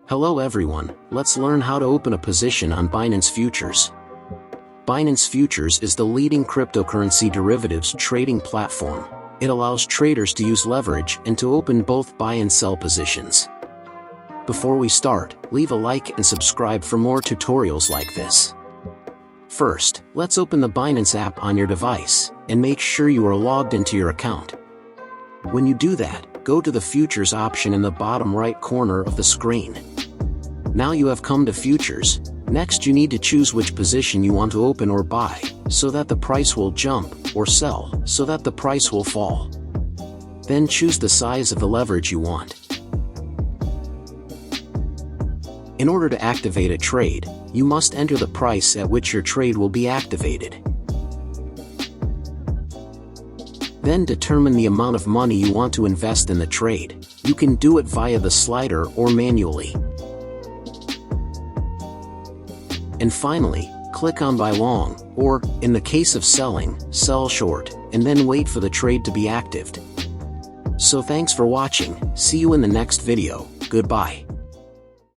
Hello everyone, let's learn how to open a position on Binance Futures. Binance Futures is the leading cryptocurrency derivatives trading platform. It allows traders to use leverage and to open both buy and sell positions. Before we start, leave a like and subscribe for more tutorials like this. First, let's open the Binance app on your device, and make sure you are logged into your account. When you do that, go to the Futures option in the bottom right corner of the screen. Now you have come to Futures. Next you need to choose which position you want to open or buy, so that the price will jump, or sell, so that the price will fall. Then choose the size of the leverage you want. In order to activate a trade, you must enter the price at which your trade will be activated. Then determine the amount of money you want to invest in the trade. You can do it via the slider or manually. And finally, click on Buy Long, or, in the case of selling, Sell Short, and then wait for the trade to be activated. So thanks for watching, see you in the next video, goodbye.